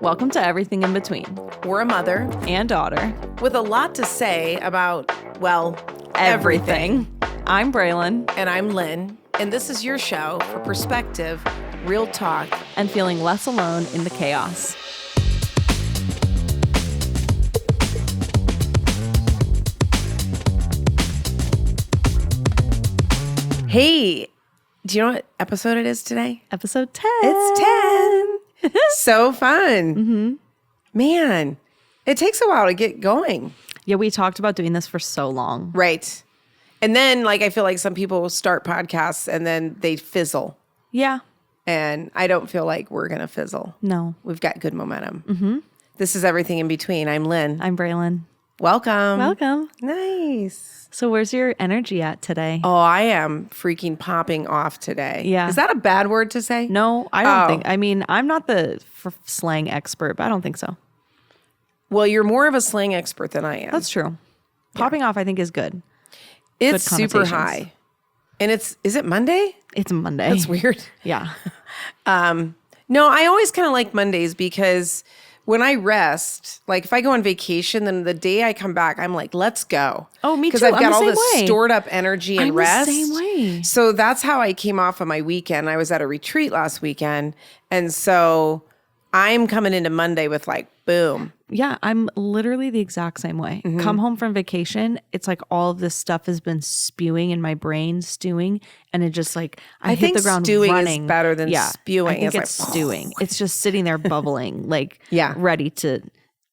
Welcome to Everything in Between. We're a mother And daughter. with a lot to say about, well, Everything. I'm Braylon. And I'm Lynn. And this is your show for perspective, real talk, and feeling less alone in the chaos. Hey, do you know what episode it is today? Episode 10. It's 10. So fun. Man, it takes a while to get going. Yeah, we talked about doing this for so long. Right. And then, I feel like some people will start podcasts and then they fizzle. Yeah. And I don't feel like we're going to fizzle. No. We've got good momentum. This is Everything in Between. I'm Lynn. I'm Braylon. Welcome. Welcome. Nice. So where's your energy at today? Oh, I am freaking popping off today. Yeah. Is that a bad word to say? No, I don't Oh. think. I mean, I'm not the slang expert, but I don't think so. Well, you're more of a slang expert than I am. That's true. Popping off, I think, is good. It's good super connotations. high. And is it Monday? It's Monday. That's weird. Yeah. No, I always kind of like Mondays because when I rest, if I go on vacation, then the day I come back, I'm like, let's go. Oh, me too. Because I've I'm got the all same this way. stored up energy and I'm the rest. same way. So that's how I came off of my weekend. I was at a retreat last weekend. And so I'm coming into Monday with boom. Yeah, I'm literally the exact same way. Come home from vacation, it's like all of this stuff has been spewing in my brain, stewing, and it just I hit think the ground stewing is running. better than spewing. I think It's it's stewing. It's just sitting there bubbling, Yeah. ready to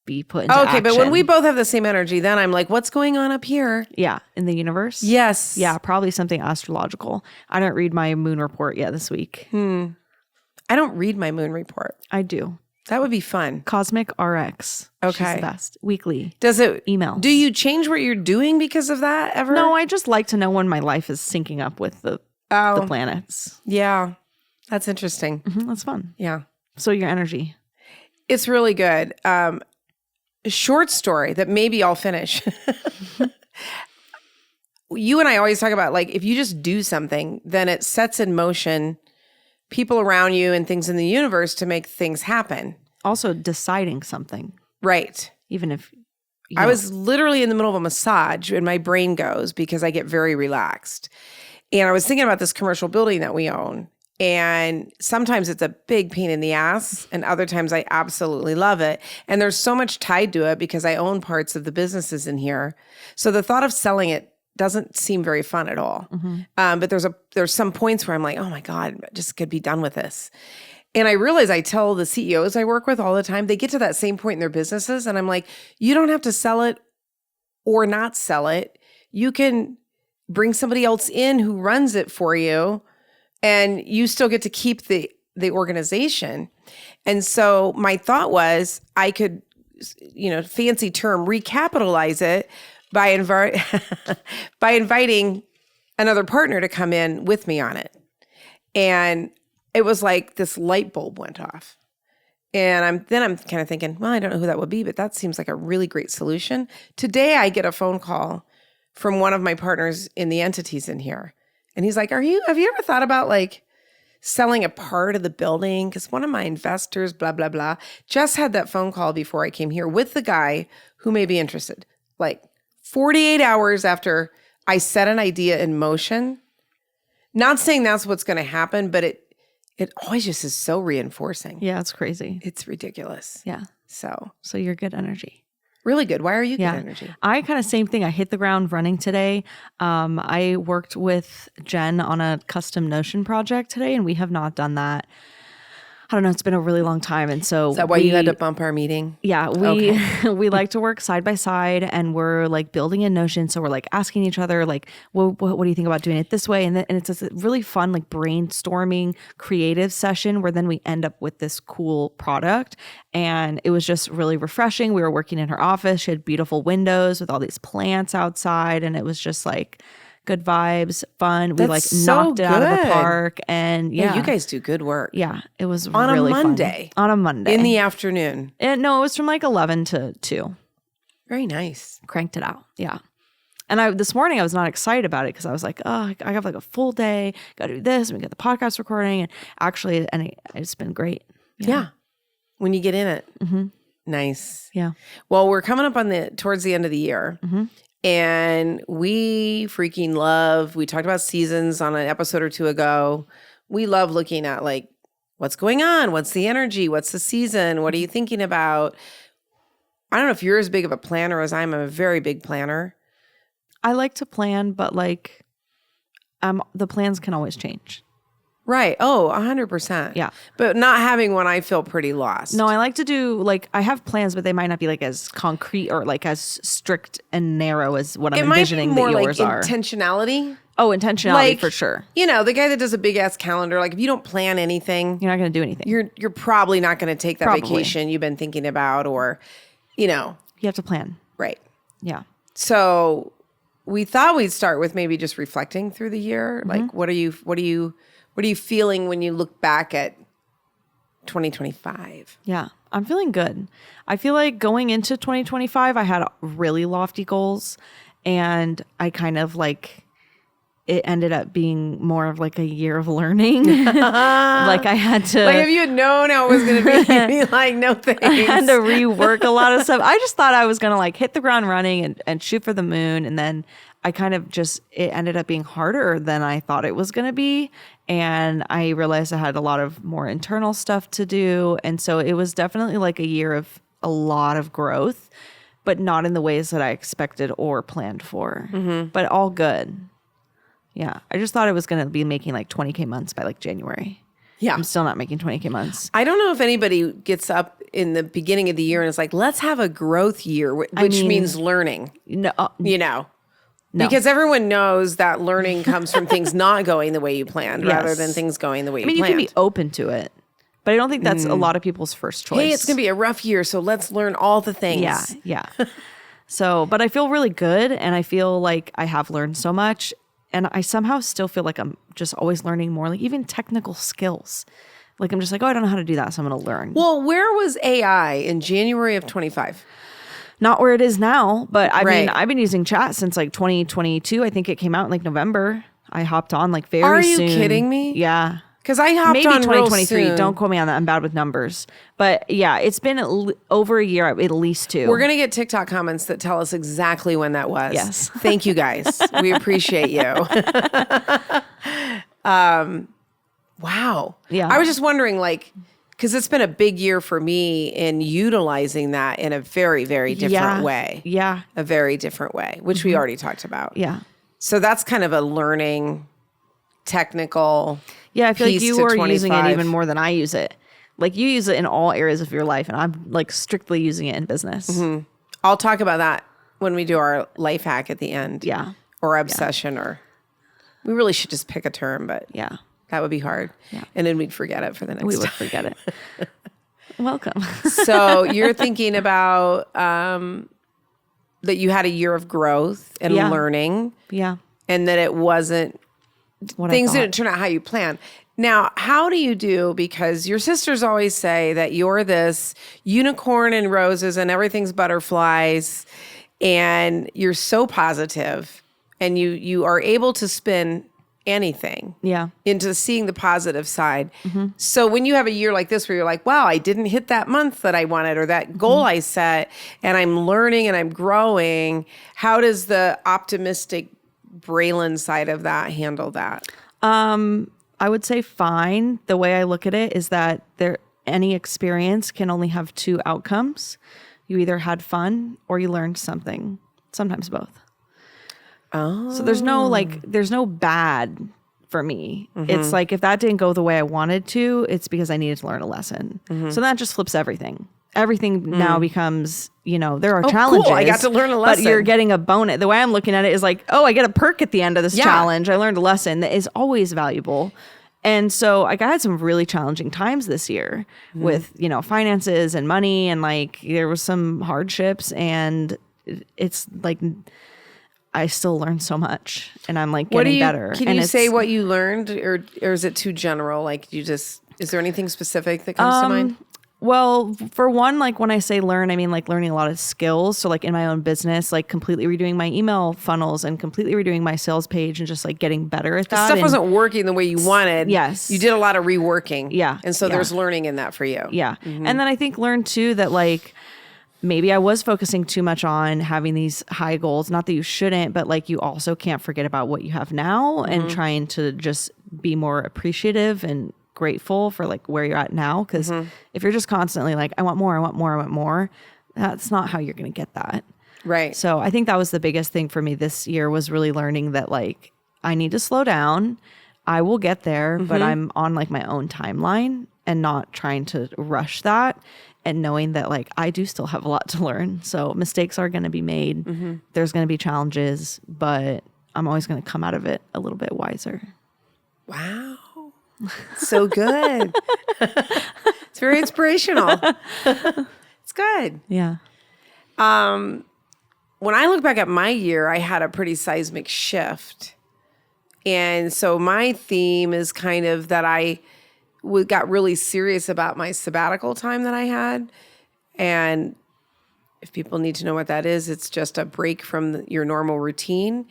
be put into Okay, but when action. we both have the same energy, then I'm like, what's going on up here? Yeah, in the universe. Yes. Yeah, probably something astrological. I didn't read my moon report yet this week. I don't read my moon report. I do. That would be fun. Cosmic RX. She's Okay. the best. Weekly. Does it Emails. Do you change what you're doing because of that ever? No, I just like to know when my life is syncing up with the planets. Yeah. That's interesting. That's fun. Yeah. So your energy. It's really good. A short story that maybe I'll finish. You and I always talk about if you just do something, then it sets in motion people around you and things in the universe to make things happen. Also deciding something, Right. even if I was literally in the middle of a massage and my brain goes because I get very relaxed. And I was thinking about this commercial building that we own. And sometimes it's a big pain in the ass, and other times I absolutely love it. And there's so much tied to it because I own parts of the businesses in here. So the thought of selling it doesn't seem very fun at all. But there's some points where I'm like, oh my God, I just could be done with this. And I realize I tell the CEOs I work with all the time, they get to that same point in their businesses. And I'm like, you don't have to sell it or not sell it. You can bring somebody else in who runs it for you, and you still get to keep the organization. And so my thought was I could, fancy term, recapitalize it by inviting another partner to come in with me on it. And it was like this light bulb went off. And I'm kind of thinking, well, I don't know who that would be, but that seems like a really great solution. Today I get a phone call from one of my partners in the entities in here. And he's like, have you ever thought about selling a part of the building? Because one of my investors, blah, blah, blah, just had that phone call before I came here with the guy who may be interested. 48 hours after I set an idea in motion. Not saying that's what's going to happen, but it always just is so reinforcing. Yeah, it's crazy. It's ridiculous. Yeah. So you're good energy. really good. Why are you good Yeah. energy? I kind of same thing. I hit the ground running today. I worked with Jen on a custom Notion project today, and we have not done that. I don't know. It's been a really long time. And so Is that why you had to bump our meeting? Yeah, we like to work side by side, and we're building in Notion. So we're asking each other what do you think about doing it this way? And it's a really fun brainstorming creative session where then we end up with this cool product. And it was just really refreshing. We were working in her office. She had beautiful windows with all these plants outside, and it was just good vibes, fun. We That's so knocked it out of the good. park, and Yeah, you guys do good work. yeah, it was On really a fun. Monday. On a Monday. In the afternoon. And no, it was from 11 to 2. Very nice. Cranked it out. Yeah. And this morning I was not excited about it because I was like, oh, I have a full day, got to do this, and we got the podcast recording. And actually, it's been great. Yeah. when you get in it. Nice. Yeah. Well, we're coming up on towards the end of the year. And we freaking love, we talked about seasons on an episode or two ago. We love looking at like, what's going on? What's the energy? What's the season? What are you thinking about? I don't know if you're as big of a planner as I'm a very big planner. I like to plan, but like the plans can always change. Right. Oh, 100%. Yeah. But not having one, I feel pretty lost. No, I like to do like I have plans, but they might not be like as concrete or like as strict and narrow as what I'm envisioning more that yours like are. Intentionality. Oh, intentionality for sure. You know, the guy that does a big ass calendar, like if you don't plan anything, You're not going to do anything. you're probably not going to take that Probably. vacation you've been thinking about, or, you know, You have to plan. right. Yeah. So we thought we'd start with maybe just reflecting through the year. Like, what are you feeling when you look back at 2025? Yeah. I'm feeling good. I feel like going into 2025, I had really lofty goals, and I kind of like it ended up being more of like a year of learning. Like I had to Like, if you had known how it was going to be, you'd be like, no thanks. I had to rework a lot of stuff. I just thought I was going to like hit the ground running and shoot for the moon. And then I kind of it ended up being harder than I thought it was going to be. And I realized I had a lot of more internal stuff to do. And so it was definitely like a year of a lot of growth, but not in the ways that I expected or planned for, but all good. Yeah. I just thought I was going to be making like 20K months by like January. Yeah. I'm still not making 20K months. I don't know if anybody gets up in the beginning of the year and is like, let's have a growth year, which means learning, No, you know? No. Because everyone knows that learning comes from things not going the way you planned rather Yes. than things going the way I mean, you you planned. can be open to it, but I don't think that's a lot of people's first choice. Hey, it's going to be a rough year, so let's learn all the things. Yeah, yeah. So, but I feel really good, and I feel like I have learned so much, and I somehow still feel like I'm just always learning more, like even technical skills. Like I'm just like, oh, I don't know how to do that, so I'm going to learn. Well, where was AI in January of 25? Not where it is now, but I Right. mean, I've been using chat since like 2022. I think it came out in like November. I hopped on like very Are soon. you kidding me? Yeah. Because I hopped Maybe on real 2023. soon. Don't quote me on that. I'm bad with numbers. But yeah, it's been over a year, at least 2. We're going to get TikTok comments that tell us exactly when that was. Yes. Thank you, guys. We appreciate you. Wow. Yeah. I was just wondering, like, because it's been a big year for me in utilizing that in a very, very different way. Yeah. A very different way, which we already talked about. Yeah. So that's kind of a learning, technical. Yeah. I feel like piece you to are using it 25. even more than I use it. Like you use it in all areas of your life, and I'm like strictly using it in business. I'll talk about that when we do our life hack at the end. Yeah. Or obsession, or we really should just pick a term, but Yeah. that would be hard. Yeah. And then we'd forget it for the next We would time. forget it. Welcome. So you're thinking about that you had a year of growth and Yeah. learning, Yeah. and that it wasn't, What things I thought. didn't turn out how you planned. Now, how do you do, because your sisters always say that you're this unicorn and roses and everything's butterflies, and you're so positive, and you are able to spin anything Yeah. into seeing the positive side. So when you have a year like this where you're like, wow, I didn't hit that month that I wanted or that goal I set, and I'm learning and I'm growing, how does the optimistic Braylon side of that handle that? I would say fine. The way I look at it is that any experience can only have 2 outcomes. You either had fun or you learned something. Sometimes both. Oh. So there's no bad for me. It's like if that didn't go the way I wanted to, it's because I needed to learn a lesson. So that just flips everything. Everything now becomes, there are challenges. Cool. I got to learn a But lesson. you're getting a bonus. The way I'm looking at it is like, oh, I get a perk at the end of this Yeah. challenge. I learned a lesson that is always valuable. And so like I had some really challenging times this year with, finances and money, and like there was some hardships, and it's like I still learn so much, and I'm like getting better. Can and you say it's- what you learned, or is it too general? Like is there anything specific that comes to mind? Well, for one, like when I say learn, I mean like learning a lot of skills. So like in my own business, like completely redoing my email funnels and completely redoing my sales page and just like getting better at that. Stuff And wasn't working the way you wanted. Yes. You did a lot of reworking. Yeah. And so Yeah. there's learning in that for you. yeah. And then I think learn too that like maybe I was focusing too much on having these high goals. Not that you shouldn't, but like you also can't forget about what you have now and trying to just be more appreciative and grateful for like where you're at now. Because if you're just constantly like, I want more, I want more, I want more, that's not how you're going to get that. Right. So I think that was the biggest thing for me this year was really learning that like I need to slow down. I will get there, but I'm on like my own timeline and not trying to rush that, and knowing that like I do still have a lot to learn. So mistakes are going to be made. There's going to be challenges, but I'm always going to come out of it a little bit wiser. Wow. So good. It's very inspirational. It's good. Yeah. When I look back at my year, I had a pretty seismic shift. And so my theme is kind of that I got really serious about my sabbatical time that I had. And if people need to know what that is, it's just a break from your normal routine.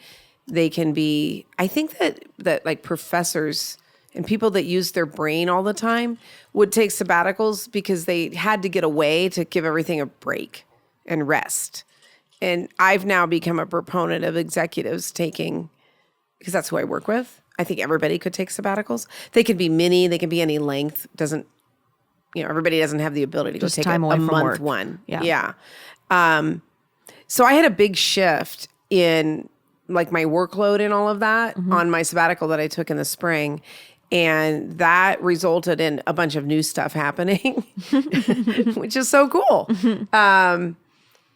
They can be, I think that like professors and people that use their brain all the time would take sabbaticals because they had to get away to give everything a break and rest. And I've now become a proponent of executives taking, because that's who I work with. I think everybody could take sabbaticals. They can be mini, they can be any length. Doesn't, everybody doesn't have the ability to Just go take time a away from month work. one. Yeah. So I had a big shift in like my workload and all of that on my sabbatical that I took in the spring. And that resulted in a bunch of new stuff happening, which is so cool.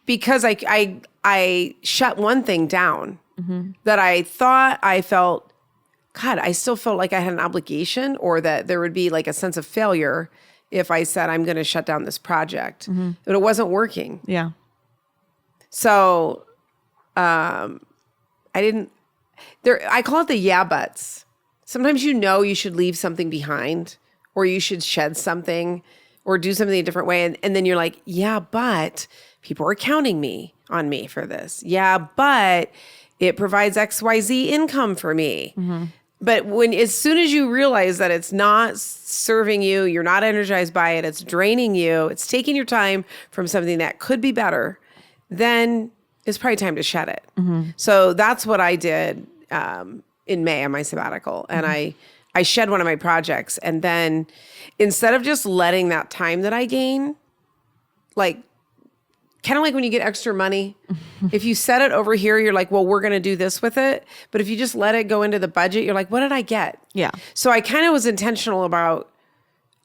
Because I shut one thing down that I thought I felt, God, I still felt like I had an obligation, or that there would be like a sense of failure if I said I'm going to shut down this project. But it wasn't working. Yeah. So I call it the yeah buts. Sometimes you should leave something behind, or you should shed something or do something a different way. And then you're like, yeah, but people are counting on me for this. Yeah, but it provides XYZ income for me. But as soon as you realize that it's not serving you, you're not energized by it, it's draining you, it's taking your time from something that could be better, then it's probably time to shed it. So that's what I did in May on my sabbatical. And I shed one of my projects. And then instead of just letting that time that I gain, like kind of like when you get extra money, if you set it over here, you're like, well, we're going to do this with it. But if you just let it go into the budget, you're like, what did I get? Yeah. So I kind of was intentional about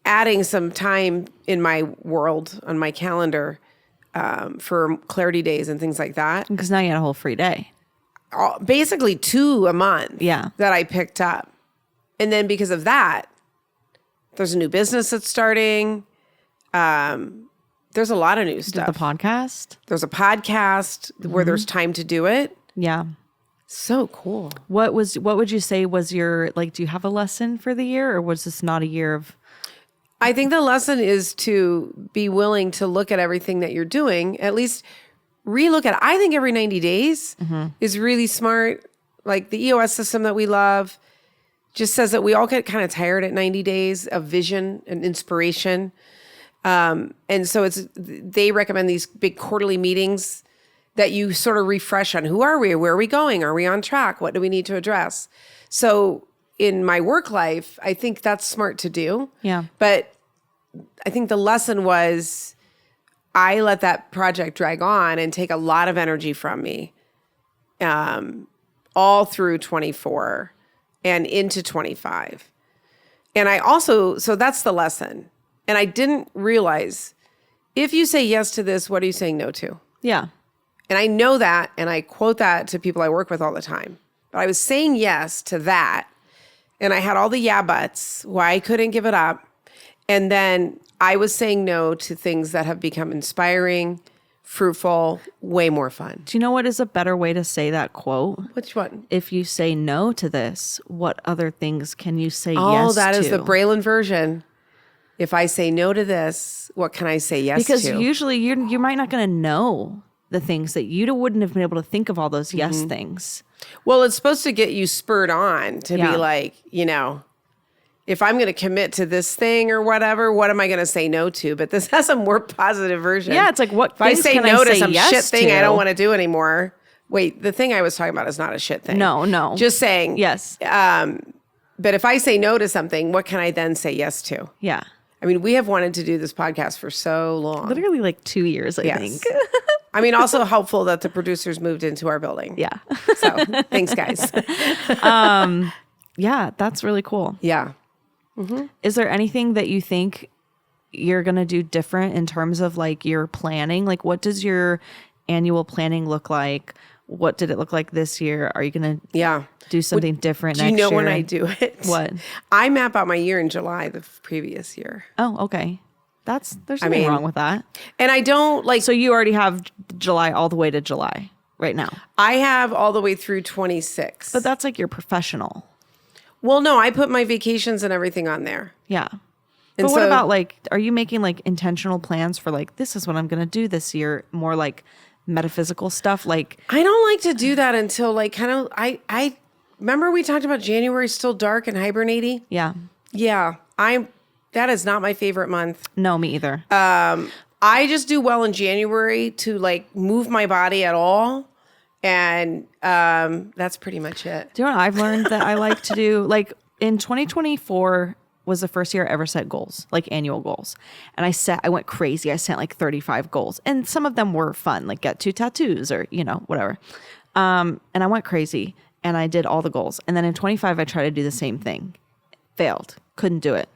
adding some time in my world on my calendar for clarity days and things like that. Because now you had a whole free day. Basically 2 a month Yeah. that I picked up. And then because of that, there's a new business that's starting. There's a lot of new stuff. The podcast. There's a podcast where there's time to do it. Yeah. So cool. What would you say was your, like, do you have a lesson for the year, or was this not a year of? I think the lesson is to be willing to look at everything that you're doing, at least relook at it. I think every 90 days is really smart. Like the EOS system that we love just says that we all get kind of tired at 90 days of vision and inspiration. And so they recommend these big quarterly meetings that you sort of refresh on who are we, where are we going? Are we on track? What do we need to address? So in my work life, I think that's smart to do. Yeah. But I think the lesson was I let that project drag on and take a lot of energy from me all through 24 and into 25. And I also, so that's the lesson. And I didn't realize if you say yes to this, what are you saying no to? Yeah. And I know that, and I quote that to people I work with all the time. But I was saying yes to that, and I had all the yeah buts, why I couldn't give it up. And then I was saying no to things that have become inspiring, fruitful, way more fun. Do you know what is a better way to say that quote? Which one? If you say no to this, what other things can you say yes to? Oh, that is the Braylon version. if I say no to this, what can I say yes Because to? usually you might not going to know the things that you wouldn't have been able to think of all those yes things. Well, it's supposed to get you spurred on to Yeah. be like, if I'm going to commit to this thing or whatever, what am I going to say no to? But this has a more positive version. Yeah, it's like, what if I things say can I no to say some yes shit thing I to? don't want to do anymore. Wait, the thing I was talking about is not a shit thing. No. Just saying. Yes. But if I say no to something, what can I then say yes to? Yeah. I mean, we have wanted to do this podcast for so long. Literally like 2 years, I Yes. think. I mean, also helpful that the producers moved into our building. Yeah. So thanks, guys. Yeah, that's really cool. Yeah. Is there anything that you think you're going to do different in terms of like your planning? Like, what does your annual planning look like? What did it look like this year? Are you going to Yeah. do something different Do next you year? know when I do it? What? I map out my year in July the previous year. Oh, okay. There's nothing wrong with that. And I don't like, So you already have July all the way to July right now. I have all the way through 26. But that's like your professional. Well, no, I put my vacations and everything on there. Yeah. And But what so- about like, are you making like intentional plans for like, this is what I'm going to do this year? More like metaphysical stuff? Like, I don't like to do that until like kind of, I remember we talked about January still dark and hibernating. yeah. Yeah. That is not my favorite month. No, me either. I just do well in January to like move my body at all. And that's pretty much it. Do you know what I've learned that I like to do? Like in 2024 was the first year I ever set goals, like annual goals. And I went crazy. I set like 35 goals. And some of them were fun, like get 2 tattoos or, whatever. And I went crazy and I did all the goals. And then in 25, I tried to do the same thing. Failed. Couldn't do it.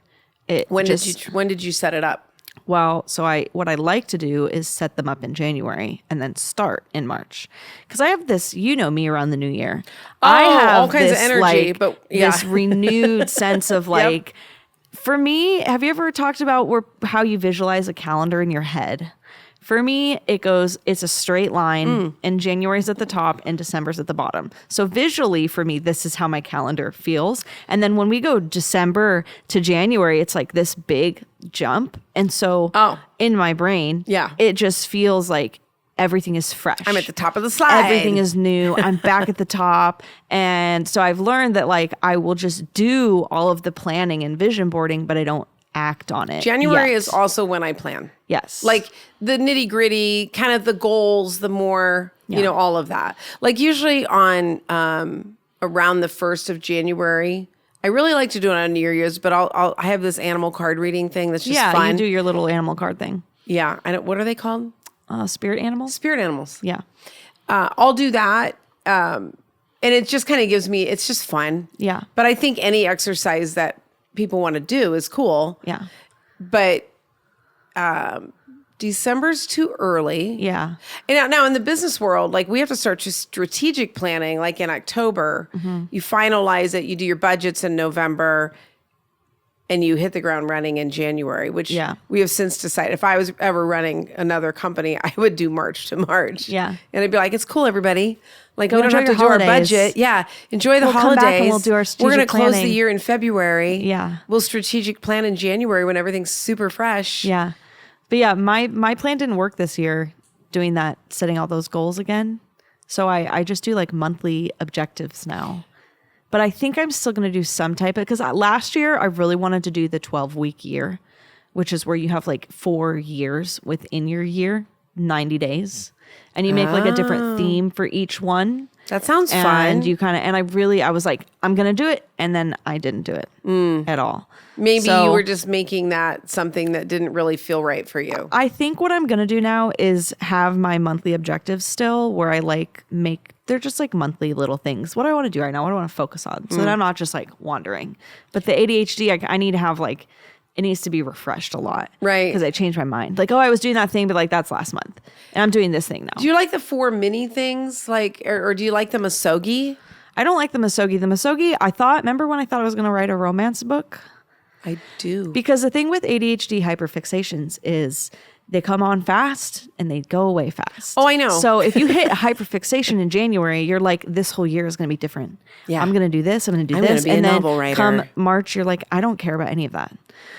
When did you set it up? Well, so what I like to do is set them up in January and then start in March. Because I have this, me around the new year. I have all kinds of this, energy, like, but yeah. this renewed sense of like, for me, have you ever talked about how you visualize a calendar in your head? For me, it's a straight line and January's at the top and December's at the bottom. So visually for me, this is how my calendar feels. And then when we go December to January, it's like this big jump. And so in my brain, it just feels like everything is fresh. I'm at the top of the slide. Everything is new. I'm back at the top. And so I've learned that like I will just do all of the planning and vision boarding, but I don't act on it. January yet. is also when I plan. Yes. Like the nitty gritty, kind of the goals, the more, all of that. Like usually on around the 1st of January, I really like to do it on New Year's, but I have this animal card reading thing that's just fun. You do your little animal card thing. Yeah. What are they called? Spirit animals? Spirit animals. Yeah. I'll do that. And it just kind of it's just fun. Yeah. But I think any exercise that people want to do is cool. Yeah. But December's too early. Yeah. And now in the business world, like we have to start just strategic planning, like in October, you finalize it, you do your budgets in November, and you hit the ground running in January, which we have since decided if I was ever running another company, I would do March to March. Yeah. And I'd be like, it's cool, everybody. Like Go we don't enjoy have to your do our holidays. budget. Yeah. Enjoy the We'll come holidays. back and we'll do our We're strategic going to close the planning. year in February. Yeah. We'll strategic plan in January when everything's super fresh. Yeah. But yeah, my plan didn't work this year doing that, setting all those goals again. So I just do like monthly objectives now. But I think I'm still going to do some type of, because last year I really wanted to do the 12-week year, which is where you have like 4 years within your year, 90 days. And you make like a different theme for each one. That sounds fun. And you kind of, and I was like, I'm going to do it. And then I didn't do it at all. Maybe So- you were just making that something that didn't really feel right for you. I think what I'm going to do now is have my monthly objectives still where I like they're just like monthly little things. What do I want to do right now? What do I want to focus on? So that I'm not just like wandering. But the ADHD, I need to have like, it needs to be refreshed a lot. Right. Because I changed my mind. Like, I was doing that thing, but like that's last month. And I'm doing this thing now. Do you like the 4 mini things? Like, or do you like the Masogi? I don't like the Masogi. The Masogi, remember when I thought I was going to write a romance book? I do. Because the thing with ADHD hyperfixations is they come on fast and they go away fast. Oh, I know. So if you hit hyperfixation in January, you're like, this whole year is going to be different. Yeah. I'm going to do this. I'm going to do I'm gonna this. be a And then novel writer. come March, you're like, I don't care about any of that.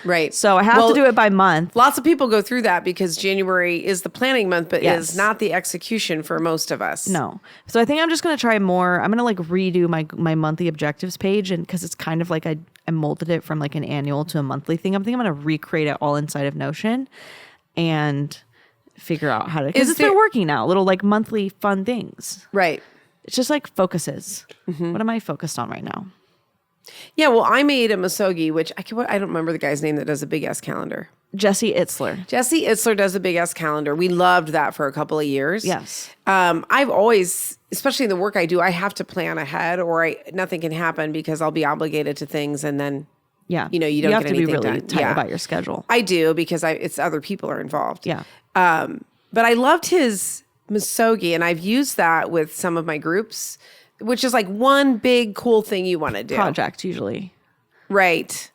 Right. So I have to do it by month. Lots of people go through that because January is the planning month, but Yes. is not the execution for most of us. No. So I think I'm just going to try more. I'm going to like redo my monthly objectives page. And because it's kind of like I molded it from like an annual to a monthly thing. I'm thinking I'm going to recreate it all inside of Notion and figure out how to, because it's been working now, little like monthly fun things. Right. It's just like focuses. What am I focused on right now? Yeah. Well, I made a Masogi, which I don't remember the guy's name that does a big ass calendar. Jesse Itzler. Jesse Itzler does a big ass calendar. We loved that for a couple of years. Yes. I've always, especially in the work I do, I have to plan ahead or nothing can happen because I'll be obligated to things and then Yeah. you don't have get to be anything really done. tight Yeah. about your schedule. I do because it's other people are involved. Yeah. But I loved his Masogi, and I've used that with some of my groups, which is like one big cool thing you want to do. Project usually. Right.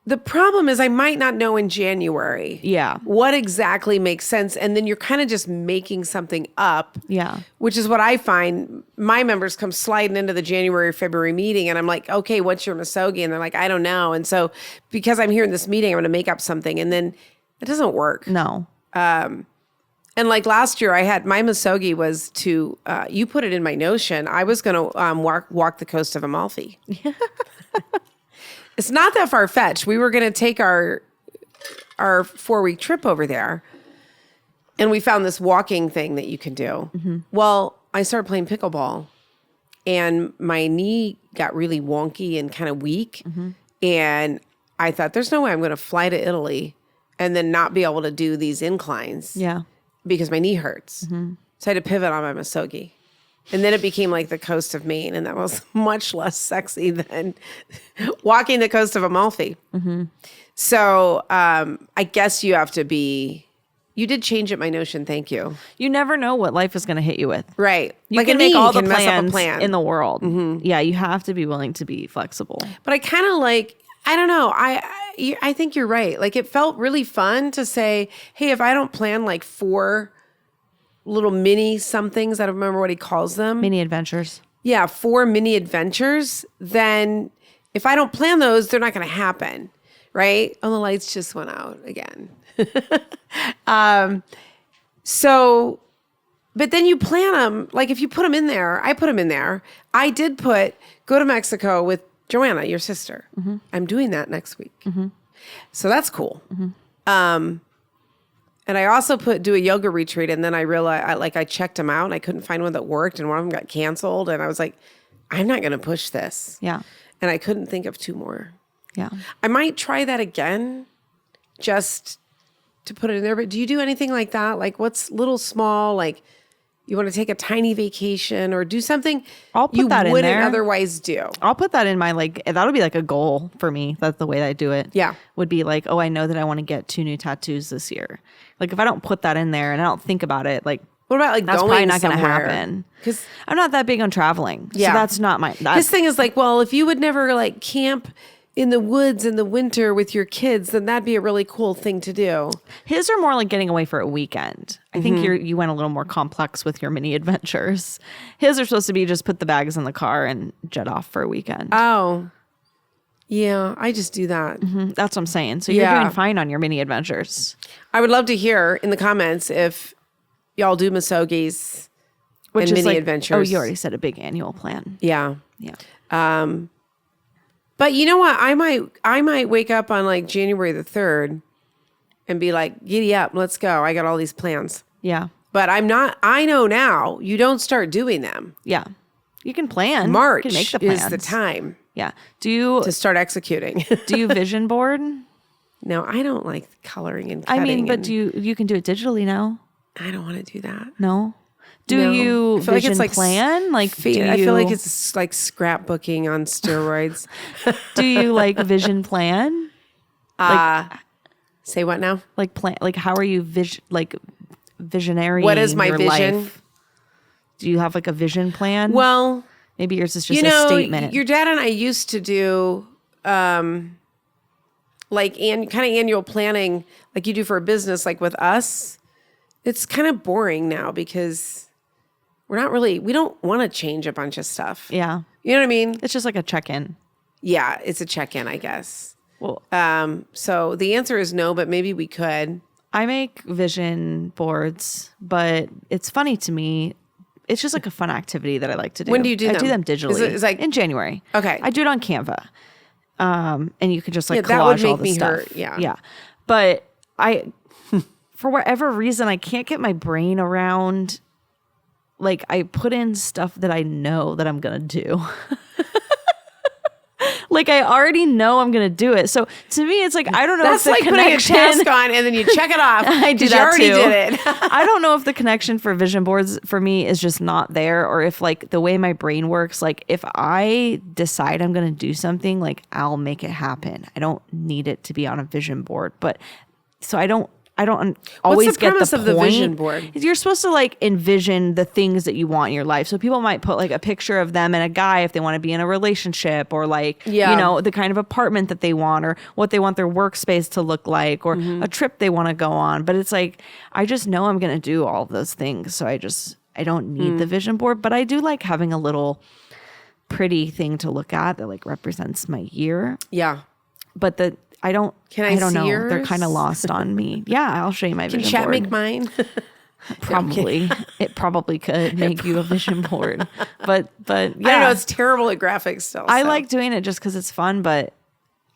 The problem is I might not know in January Yeah. what exactly makes sense. And then you're kind of just making something up. Yeah. Which is what I find my members come sliding into the January or February meeting. And I'm like, okay, what's your Masogi? And they're like, I don't know. And so because I'm here in this meeting, I'm going to make up something. And then it doesn't work. No. And like last year, I had my Masogi was to, you put it in my Notion. I was going to walk the coast of Amalfi. It's not that far fetched. We were going to take our 4-week trip over there. And we found this walking thing that you can do. Well, I started playing pickleball and my knee got really wonky and kind of weak. And I thought, there's no way I'm going to fly to Italy and then not be able to do these inclines. Yeah. Because my knee hurts. So I had to pivot on my Masogi. And then it became like the coast of Maine. And that was much less sexy than walking the coast of Amalfi. So I guess you have to be, you did change it, my Notion. Thank you. You never know what life is going to hit you with. Right. You like can a make knee all the can mess up a plans plan. in the world. Yeah, you have to be willing to be flexible. But I kind of like, I don't know. I think you're right. Like it felt really fun to say, hey, if I don't plan like 4 little mini somethings, I don't remember what he calls them. Mini adventures. Yeah, 4 mini adventures, then if I don't plan those, they're not going to happen, right? Oh, the lights just went out again. So, but then you plan them, like if you put them in there, I put them in there. I did put, go to Mexico with Joanna, your sister. I'm doing that next week. So that's cool. And I also do a yoga retreat, and then I realized, I checked them out, and I couldn't find one that worked, and one of them got canceled, and I was like, I'm not going to push this. Yeah. And I couldn't think of 2 more. Yeah. I might try that again, just to put it in there. But do you do anything like that? Like what's little small, like you want to take a tiny vacation or do something I'll put you that in wouldn't there. otherwise do? I'll put that in my, like, that'll be like a goal for me. That's the way that I do it. Yeah. Would be like, oh, I know that I want to get 2 new tattoos this year. Like if I don't put that in there and I don't think about it, like What about like that's going probably not going to somewhere? happen. Because I'm not that big on traveling. Yeah. So that's not my, his thing is like, well, if you would never like camp in the woods in the winter with your kids, then that'd be a really cool thing to do. his are more like getting away for a weekend. I think you went a little more complex with your mini adventures. His are supposed to be just put the bags in the car and jet off for a weekend. Oh, yeah, I just do that. That's what I'm saying. So you're Yeah. doing fine on your mini adventures. I would love to hear in the comments if y'all do Masogis Which and is mini like, adventures. oh, you already said a big annual plan. Yeah. Yeah. But you know what? I might wake up on like January the 3rd and be like, giddy up, let's go. I got all these plans. Yeah. But I know now you don't start doing them. Yeah. You can plan. March you can make the is plans. the time Yeah. Do you to start executing. do you vision board? No, I don't like coloring and I cutting. mean, but and you can do it digitally now. I don't want to do that. No. Do No. you I feel like vision it's like plan? Like I feel like it's like scrapbooking on steroids. do you like vision plan? Say what now? Like plan like how are you visionary? What is my vision? Life? Do you have like a vision plan? Well, maybe yours is just you know, a statement. your dad and I used to do like kind of annual planning like you do for a business, like with us, it's kind of boring now because we don't want to change a bunch of stuff. Yeah. You know what I mean? It's just like a check-in. Yeah, it's a check-in, I guess. Well, So the answer is no, but maybe we could. I make vision boards, but it's funny to me. It's just like a fun activity that I like to do. When do you do I them? do them digitally. Is like in January. Okay. I do it on Canva. And you could just like that would collage make all the me stuff. hurt. Yeah. Yeah. But for whatever reason, I can't get my brain around, like I put in stuff that I know that I'm going to do. Like I already know I'm going to do it. So to me, it's like, I don't know That's if like the putting a connection... task on and then you check it off. I do 'cause that you already too. did it. I don't know if the connection for vision boards for me is just not there, or if like the way my brain works, like if I decide I'm going to do something, like I'll make it happen. I don't need it to be on a vision board, but so I don't always the get premise the of point. the vision board? You're supposed to like envision the things that you want in your life. So people might put like a picture of them and a guy if they want to be in a relationship, or like, Yeah. you know, the kind of apartment that they want, or what they want their workspace to look like, or a trip they want to go on. But it's like, I just know I'm going to do all of those things. So I don't need the vision board, but I do like having a little pretty thing to look at that like represents my year. Yeah. But I don't I don't see know. They're yours? kind of lost on me. Yeah, I'll show you my Can vision chat board. make mine? Probably. It probably could make you a vision board. But yeah. I don't know. It's terrible at graphics still. I so. like doing it just because it's fun, but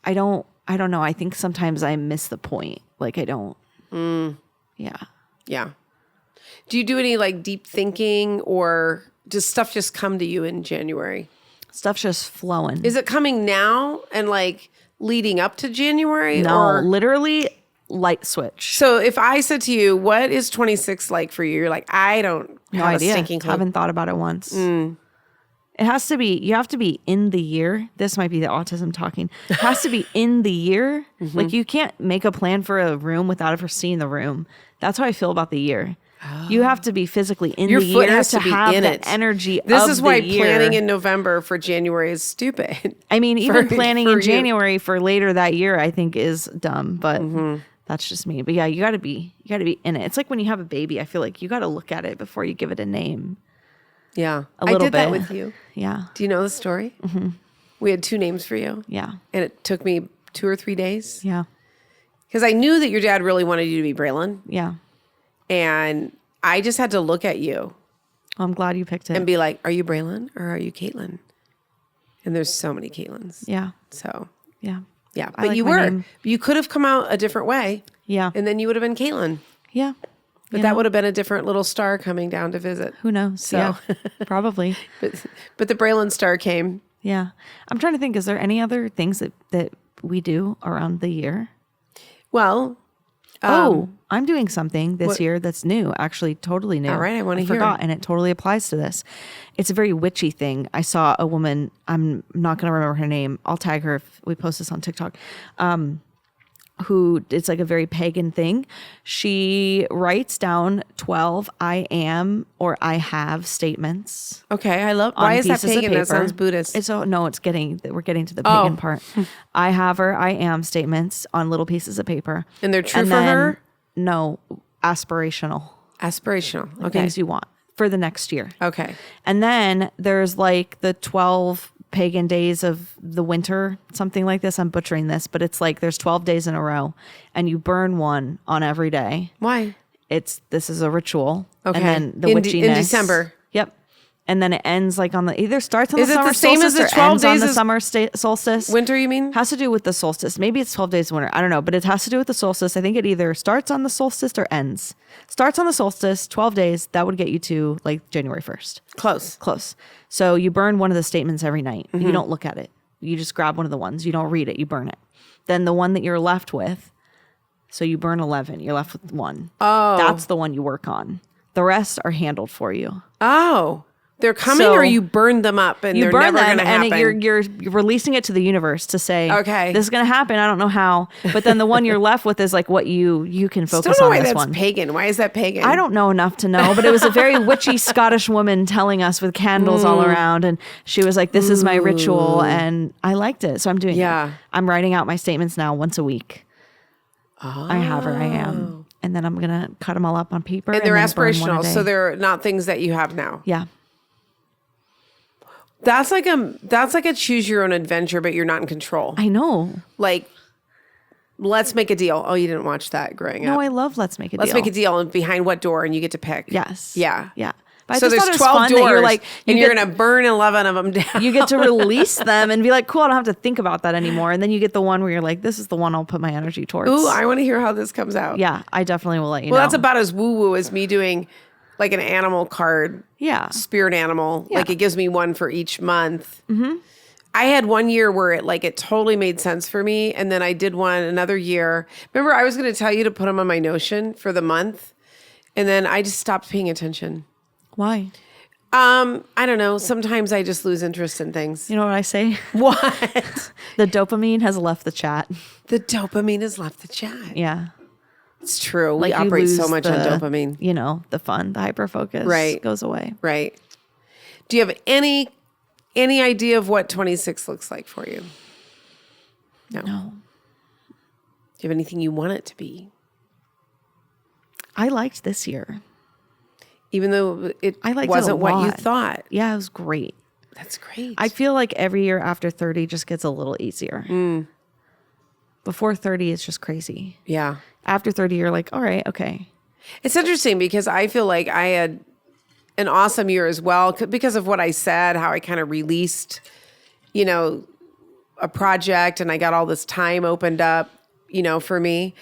I don't know. I think sometimes I miss the point. Like I don't. Yeah. Yeah. Do you do any like deep thinking, or does stuff just come to you in January? Stuff's just flowing. Is it coming now and like leading up to January? No, Or literally light switch. so if I said to you, what is 26 like for you? You're like, I don't No have idea. a stinking clue. Haven't thought about it once. It has to be, you have to be in the year. This might be the autism talking. It has to be in the year. Like you can't make a plan for a room without ever seeing the room. That's how I feel about the year. You have to be physically in Your the foot year has to be have in the it. energy This of is why the year. planning in November for January is stupid. I mean, even planning for in you. January for later that year, I think is dumb, but that's just me. But yeah, you gotta be in it. It's like when you have a baby, I feel like you gotta look at it before you give it a name. Yeah. A little I did that bit. with you. Yeah. Do you know the story? Mm-hmm. We had 2 names for you. Yeah. And it took me 2 or 3 days. Yeah. Because I knew that your dad really wanted you to be Braylon. Yeah. And I just had to look at you Well, I'm glad you picked it. and be like, are you Braylon or are you Caitlin? And there's so many Caitlins. Yeah. So, Yeah. yeah. I But like you my were. name. You could have come out a different way. Yeah. And then you would have been Caitlin. Yeah. But that would have been a different little star coming down to visit. Who knows? So- Yeah. Probably. But the Braylon star came. Yeah. I'm trying to think, is there any other things that we do around the year? Well, I'm doing something this year that's new, actually totally new. All right, I wanna hear. forgot, and it totally applies to this. It's a very witchy thing. I saw a woman, I'm not going to remember her name. I'll tag her if we post this on TikTok. Who it's like a very pagan thing. She writes down 12 I am or I have statements. okay. I love. On Why is that pieces of pagan? That paper. sounds Buddhist. We're getting to the pagan Oh. part. I have or I am statements on little pieces of paper. And they're true And for then- her? No, aspirational. Aspirational. Okay. Things you want for the next year. Okay. And then there's like the 12 pagan days of the winter, something like this. I'm butchering this, but it's like there's 12 days in a row and you burn one on every day. Why? This is a ritual. Okay. And then the In witchiness. December. Yep. And then it ends like on the, either starts on Is the it summer the same as solstice the or 12 ends on days the as- summer solstice. Winter, you mean? Has to do with the solstice. Maybe it's 12 days of winter. I don't know, but it has to do with the solstice. I think it either starts on the solstice or ends. Starts on the solstice, 12 days. That would get you to like January 1st. Close. Close. So you burn one of the statements every night. Mm-hmm. You don't look at it. You just grab one of the ones. You don't read it. You burn it. Then the one that you're left with, so you burn 11. You're left with one. Oh. That's the one you work on. The rest are handled for you. Oh. They're coming, So or you burn them up and you they're burn never them going to happen. and you're releasing it to the universe to say, Okay. this is going to happen. I don't know how. But then the one you're left with is like what you can Still focus don't know on why this that's one. pagan. Why is that pagan? I don't know enough to know, but it was a very witchy Scottish woman telling us with candles all around. And she was like, this is my ritual. And I liked it. So I'm doing it. I'm writing out my statements now once a week. I have her. I am. And then I'm going to cut them all up on paper. And they're then burn one a aspirational. day. So they're not things that you have now. Yeah. That's like a choose your own adventure, but you're not in control. I know. Like, let's make a deal. Oh, you didn't watch that growing up. No, I love Let's Make a Deal. Let's make a deal, and behind what door, and you get to pick. Yes. Yeah. Yeah. But So I just there's thought it 12 was fun doors, that you're like, and you're going to burn 11 of them down. you get to release them and be like, cool, I don't have to think about that anymore. And then you get the one where you're like, this is the one I'll put my energy towards. Ooh, I want to hear how this comes out. Yeah, I definitely will let you know. Well, that's about as woo-woo as me doing like an animal card. Yeah. Spirit animal. Yeah. Like it gives me one for each month. Mm-hmm. I had one year where it totally made sense for me. And then I did one another year. Remember, I was going to tell you to put them on my Notion for the month. And then I just stopped paying attention. Why? I don't know. Sometimes I just lose interest in things. You know what I say? What? The dopamine has left the chat. The dopamine has left the chat. Yeah. It's true. We Like you operate so lose much on the, dopamine. You know, the fun, the hyper focus goes away. Right. Do you have any idea of what 26 looks like for you? No. No. Do you have anything you want it to be? I liked this year. Even though I liked wasn't it a what you lot. thought. Yeah, it was great. That's great. I feel like every year after 30 just gets a little easier. Before 30, it's just crazy. Yeah. After 30, you're like, all right, okay. It's interesting because I feel like I had an awesome year as well because of what I said, how I kind of released, a project and I got all this time opened up, for me.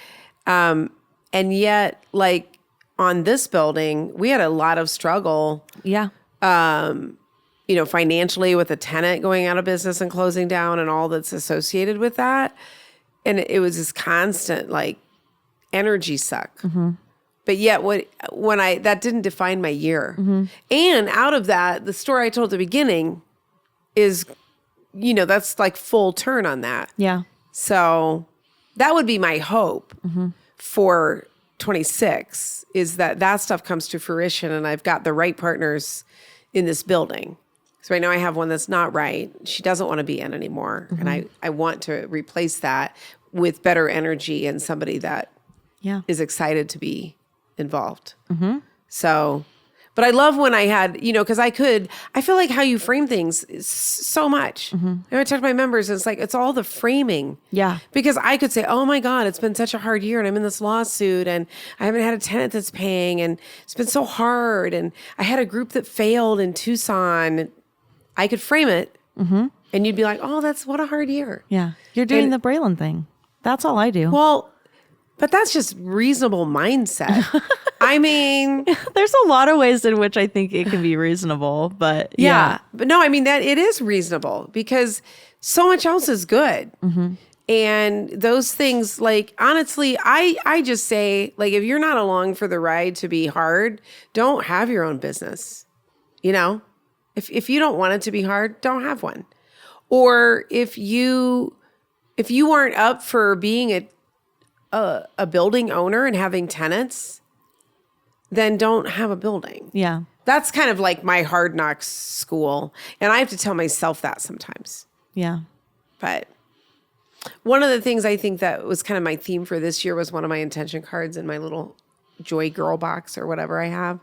And yet, like on this building, we had a lot of struggle, Yeah. financially with a tenant going out of business and closing down and all that's associated with that. And it was this constant energy suck. Mm-hmm. But yet that didn't define my year. Mm-hmm. And out of that, the story I told at the beginning is, that's like full turn on that. Yeah. So that would be my hope for 26 is that stuff comes to fruition and I've got the right partners in this building. So right now I have one that's not right. She doesn't want to be in anymore. And I want to replace that with better energy and somebody that is excited to be involved. Mm-hmm. So, but I love when I had, because I feel like how you frame things is so much. I talk to my members and it's like, it's all the framing. Yeah. Because I could say, oh my God, it's been such a hard year and I'm in this lawsuit and I haven't had a tenant that's paying and it's been so hard. And I had a group that failed in Tucson. I could frame it and you'd be like, oh, what a hard year. Yeah. You're doing the Braylon thing. That's all I do. Well, but that's just reasonable mindset. I mean, there's a lot of ways in which I think it can be reasonable, but yeah. But no, I mean that it is reasonable because so much else is good. Mm-hmm. And those things, honestly, I just say, if you're not along for the ride to be hard, don't have your own business. If you don't want it to be hard, don't have one. Or if you aren't up for being a building owner and having tenants, then don't have a building. Yeah. That's kind of like my hard knocks school. And I have to tell myself that sometimes. Yeah. But one of the things I think that was kind of my theme for this year was one of my intention cards in my little Joy Girl box or whatever I have.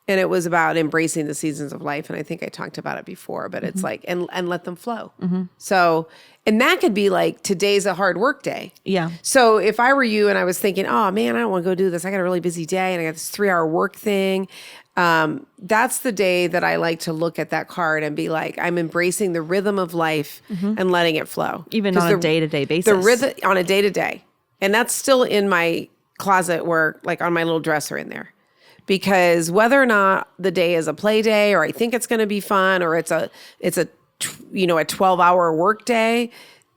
And it was about embracing the seasons of life. And I think I talked about it before, but it's like, and let them flow. Mm-hmm. So, and that could be like, today's a hard work day. Yeah. So if I were you and I was thinking, oh man, I don't want to go do this. I got a really busy day and I got this 3-hour work thing. That's the day that I like to look at that card and be like, I'm embracing the rhythm of life and letting it flow. Even on a day-to-day basis. The rhythm on a day-to-day. And that's still in my closet where on my little dresser in there. Because whether or not the day is a play day or I think it's going to be fun or it's a 12-hour work day,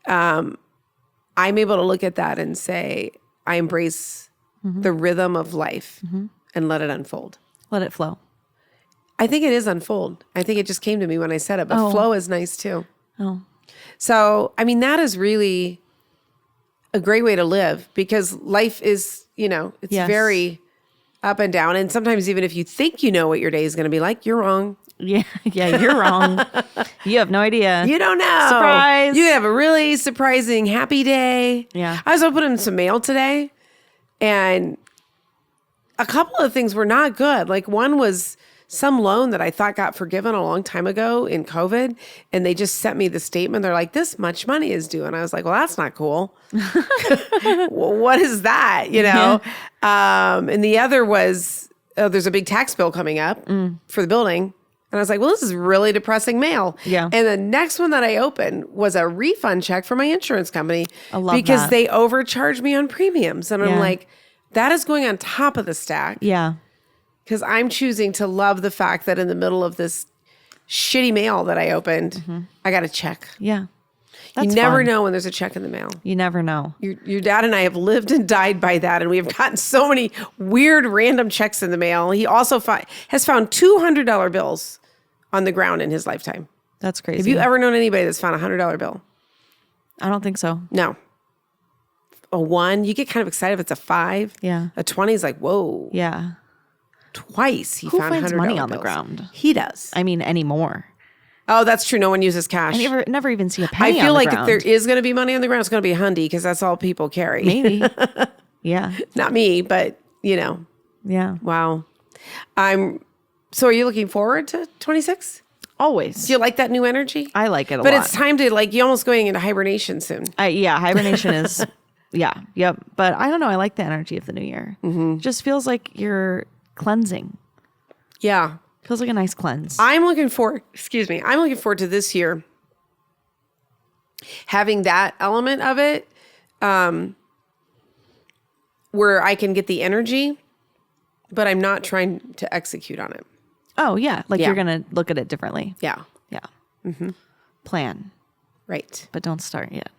I'm able to look at that and say, I embrace the rhythm of life and let it unfold. Let it flow. I think it is unfold. I think it just came to me when I said it, but Oh. flow is nice too. Oh, So, I mean, that is really a great way to live because life is, it's Yes. very up and down. And sometimes even if you think you know what your day is going to be like, you're wrong. yeah. Yeah, you're wrong. You have no idea. You don't know. Surprise. You have a really surprising, happy day. Yeah. I was opening some mail today and a couple of things were not good. Like one was some loan that I thought got forgiven a long time ago in COVID. And they just sent me the statement. They're like, this much money is due. And I was like, well, that's not cool. Well, what is that? And the other was, there's a big tax bill coming up for the building. And I was like, well, this is really depressing mail. Yeah. And the next one that I opened was a refund check from my insurance company I love because that. they overcharged me on premiums. And I'm Yeah. like, that is going on top of the stack Yeah. because I'm choosing to love the fact that in the middle of this shitty mail that I opened, I got a check. Yeah. You That's never fun. know when there's a check in the mail. You never know. Your dad and I have lived and died by that, and we have gotten so many weird random checks in the mail. He also has found $200 bills on the ground in his lifetime. That's crazy. Have you ever known anybody that's found a $100 bill? I don't think so. No. A 1, you get kind of excited if it's a 5. Yeah. A 20 is like, whoa. Yeah. Twice he Who found finds $100 money on the bills. ground? He does. I mean, anymore. Oh, that's true. No one uses cash. I never even see a I penny feel on like the if ground. there is going to be money on the ground, it's going to be a hundy because that's all people carry. Maybe. Yeah. Not me, but Yeah. wow. So are you looking forward to 26? Always. Do you like that new energy? I like it a But lot. it's time to you're almost going into hibernation soon. Hibernation is, yeah, yep. But I don't know. I like the energy of the new year. It just feels like you're cleansing. Yeah. Feels like a nice cleanse. I'm looking forward to this year having that element of it where I can get the energy, but I'm not trying to execute on it. Oh, yeah. Like Yeah. you're going to look at it differently. Yeah. Yeah. Plan, Right. but don't start yet.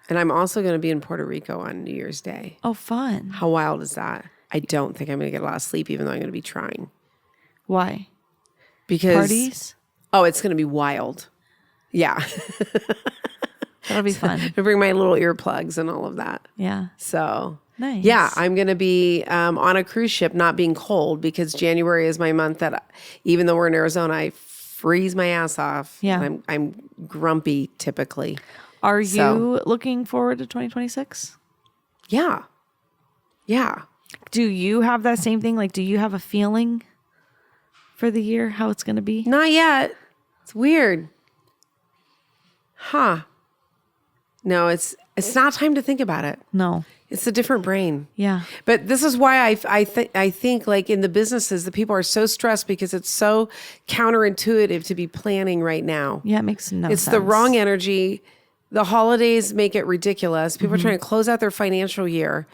And I'm also going to be in Puerto Rico on New Year's Day. Oh, fun. How wild is that? I don't think I'm going to get a lot of sleep, even though I'm going to be trying. Why? Because Parties? Oh, it's going to be wild. Yeah. That'll be fun. I bring my little earplugs and all of that. Yeah. So Nice. yeah, I'm going to be on a cruise ship, not being cold because January is my month that even though we're in Arizona, I freeze my ass off. Yeah. And I'm grumpy typically. Are So- you looking forward to 2026? Yeah. Yeah. Do you have that same thing? Like, do you have a feeling for the year, how it's going to be? Not yet. It's weird. Huh. No, it's not time to think about it. No. It's a different brain. Yeah. But this is why I think like in the businesses, the people are so stressed because it's so counterintuitive to be planning right now. Yeah, it makes no It's sense. the wrong energy. The holidays make it ridiculous. People are trying to close out their financial year,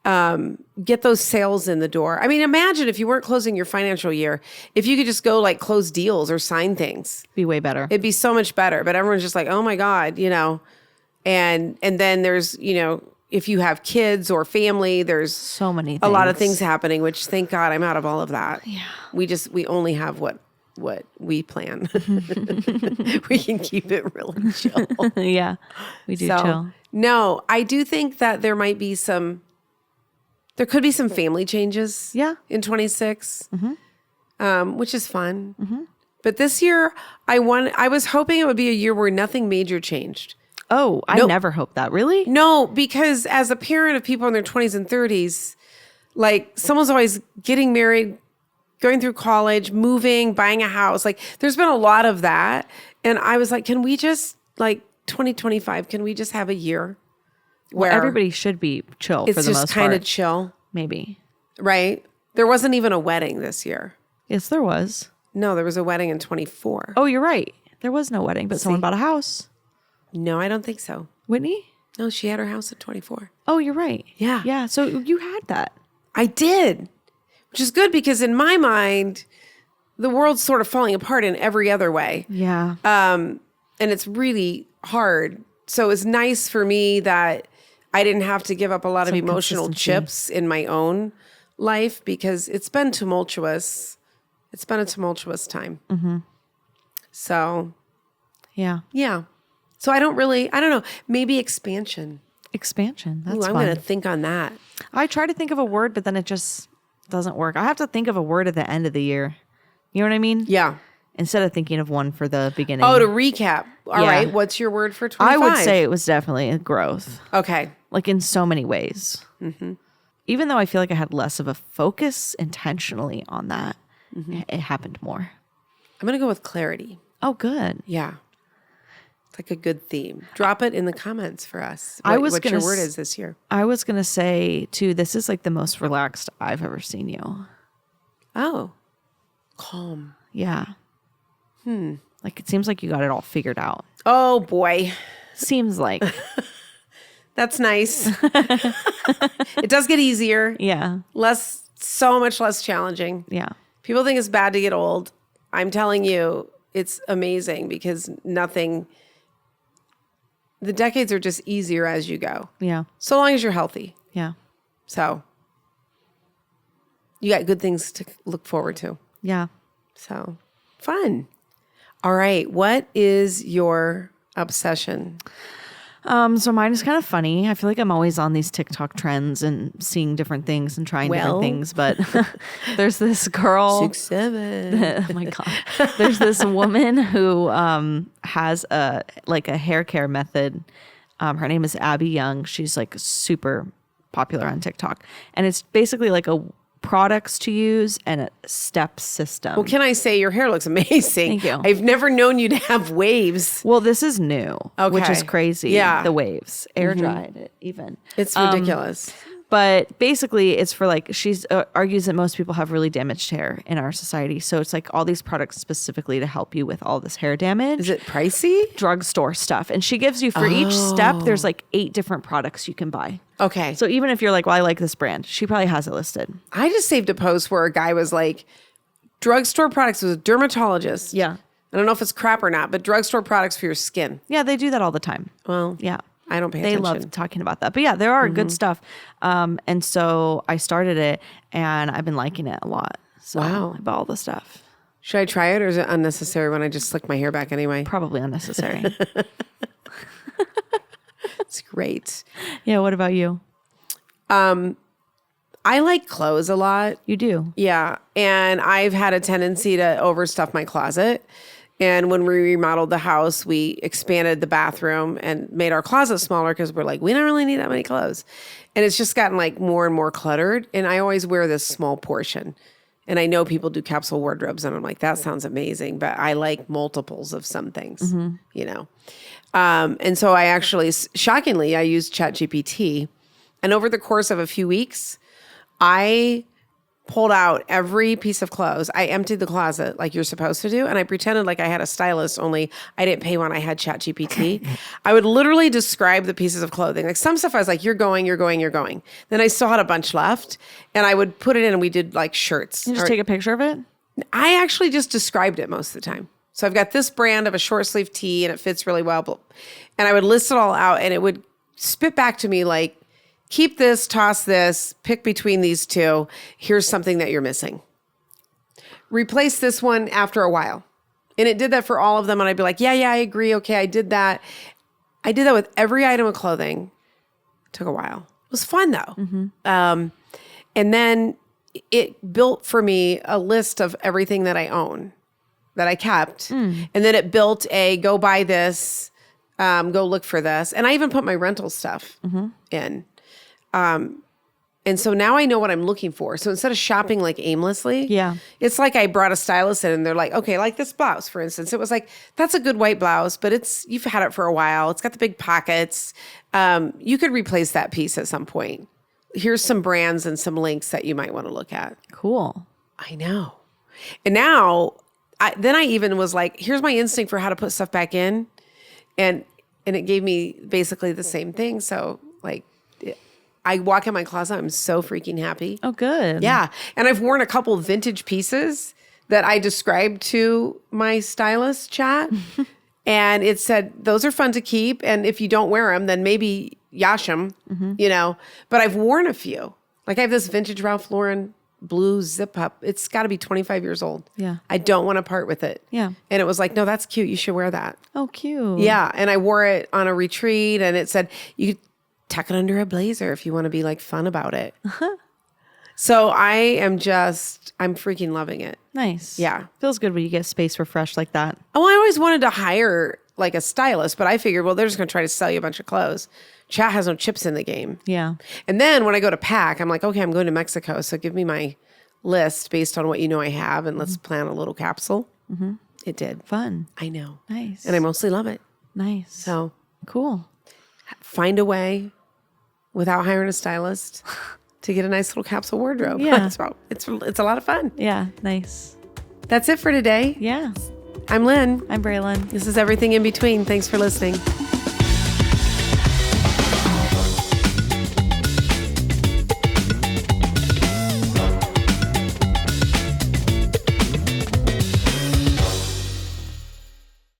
get those sales in the door. I mean, imagine if you weren't closing your financial year, if you could just go like close deals or sign things. Be way better. It'd be so much better. But everyone's just like, oh my God, and then there's, if you have kids or family, there's So many things. a lot of things happening, which thank God I'm out of all of that. Yeah. We only have what we plan. We can keep it really chill. Yeah. We do chill. No, I do think that there could be some family changes. Yeah. In 26, which is fun. But this year, I was hoping it would be a year where nothing major changed. Oh, I Nope. never hoped that. Really? No, because as a parent of people in their 20s and 30s, like someone's always getting married, going through college, moving, buying a house. Like there's been a lot of that. And I was like, can we just 2025, can we just have a year where Everybody should be chill for it's the just most kind of part. chill, Maybe. right? There wasn't even a wedding this year. Yes, there was. No, there was a wedding in 24. Oh, you're right. There was no wedding, but someone bought a house. No, I don't think so. Whitney? No, she had her house at 24. Oh, you're right. Yeah. Yeah. So you had that. I did, which is good because in my mind, the world's sort of falling apart in every other way. Yeah. And it's really hard. So it's nice for me that I didn't have to give up a lot of Some emotional consistency. chips in my own life because it's been tumultuous It's been a tumultuous time. Mm-hmm. So, Yeah. yeah. So I don't know, maybe expansion. Expansion. That's Ooh, I'm fun. going to think on that. I try to think of a word, but then it just doesn't work. I have to think of a word at the end of the year. You know what I mean? Yeah. Instead of thinking of one for the beginning. Oh, to recap. All Yeah. right. What's your word for 25? I would say it was definitely a growth, Okay. like in so many ways. Mm-hmm. Even though I feel like I had less of a focus intentionally on that, it happened more. I'm going to go with clarity. Oh, good. Yeah. It's like a good theme. Drop it in the comments for us. I was what gonna your word is this year. I was going to say, too, this is like the most relaxed I've ever seen you. Oh. Calm. Yeah. Like it seems like you got it all figured out. Oh, boy. Seems like. That's nice. It does get easier. Yeah. So much less challenging. Yeah. People think it's bad to get old. I'm telling you, it's amazing because the decades are just easier as you go. Yeah. So long as you're healthy. Yeah. So you got good things to look forward to. Yeah. So fun. All right. What is your obsession? So mine is kind of funny. I feel like I'm always on these TikTok trends and seeing different things and trying different things. But there's this girl. 6'7". Oh my God. There's this woman who has a hair care method. Her name is Abby Young. She's like super popular on TikTok. And it's basically like a products to use and a step system. Well, can I say your hair looks amazing? Thank you. I've never known you to have waves. Well, this is new, which is Okay. crazy. Yeah. The waves, air dried it even. It's ridiculous. But basically, it's for like, she's argues that most people have really damaged hair in our society. So it's like all these products specifically to help you with all this hair damage. Is it pricey? Drugstore stuff. And she gives you for each step, there's like 8 different products you can buy. Okay. So even if you're like, well, I like this brand, she probably has it listed. I just saved a post where a guy was like, drugstore products was a dermatologist. Yeah. I don't know if it's crap or not, but drugstore products for your skin. Yeah, they do that all the time. Well, Yeah. I don't pay They attention. love talking about that. But yeah, there are good stuff. And so I started it and I've been liking it a lot. So Wow. I bought all the stuff. Should I try it or is it unnecessary when I just slick my hair back anyway? Probably unnecessary. It's great. Yeah. What about you? I like clothes a lot. You do. Yeah. And I've had a tendency to overstuff my closet. And when we remodeled the house, we expanded the bathroom and made our closet smaller because we're like, we don't really need that many clothes. And it's just gotten like more and more cluttered. And I always wear this small portion. And I know people do capsule wardrobes and I'm like, that sounds amazing. But I like multiples of some things, you know. And so I actually, shockingly, I used ChatGPT. And over the course of a few weeks, I pulled out every piece of clothes. I emptied the closet like you're supposed to do. And I pretended like I had a stylist, only I didn't pay when I had ChatGPT. I would literally describe the pieces of clothing. Like some stuff I was like, you're going. Then I still had a bunch left. And I would put it in and we did like shirts. You just take a picture of it? I actually just described it most of the time. So I've got this brand of a short sleeve tee and it fits really well. And I would list it all out and it would spit back to me like, keep this, toss this, pick between these two. Here's something that you're missing. Replace this one after a while. And it did that for all of them. And I'd be like, yeah, I agree. Okay, I did that. I did that with every item of clothing. It took a while. It was fun though. And then it built for me a list of everything that I own, that I kept. And then it built a go buy this, go look for this. And I even put my rental stuff in. And so now I know what I'm looking for. So instead of shopping like aimlessly, Yeah. it's like I brought a stylist in and they're like, okay, like this blouse, for instance. It was like, that's a good white blouse, but you've had it for a while. It's got the big pockets. You could replace that piece at some point. Here's some brands and some links that you might want to look at. Cool. I know. And now, then I even was like, here's my instinct for how to put stuff back in. And it gave me basically the same thing. So like, I walk in my closet, I'm so freaking happy. Oh, good. Yeah. And I've worn a couple vintage pieces that I described to my stylist chat. And it said, those are fun to keep. And if you don't wear them, then maybe yash them, you know. But I've worn a few. Like I have this vintage Ralph Lauren blue zip up. It's got to be 25 years old. Yeah. I don't want to part with it. Yeah. And it was like, no, that's cute. You should wear that. Oh, cute. Yeah. And I wore it on a retreat and it said, you could tuck it under a blazer if you want to be like fun about it. So I'm freaking loving it. Nice. Yeah. Feels good when you get space refreshed like that. Oh, I always wanted to hire like a stylist, but I figured, well, they're just going to try to sell you a bunch of clothes. Chat has no chips in the game. Yeah. And then when I go to pack, I'm like, okay, I'm going to Mexico. So give me my list based on what you know I have and let's plan a little capsule. Mm-hmm. It did. Fun. I know. Nice. And I mostly love it. Nice. So cool. find a way without hiring a stylist to get a nice little capsule wardrobe. Yeah. It's a lot of fun. Yeah. Nice. That's it for today. Yeah. I'm Lynn. I'm Braylon. This is Everything in Between. Thanks for listening.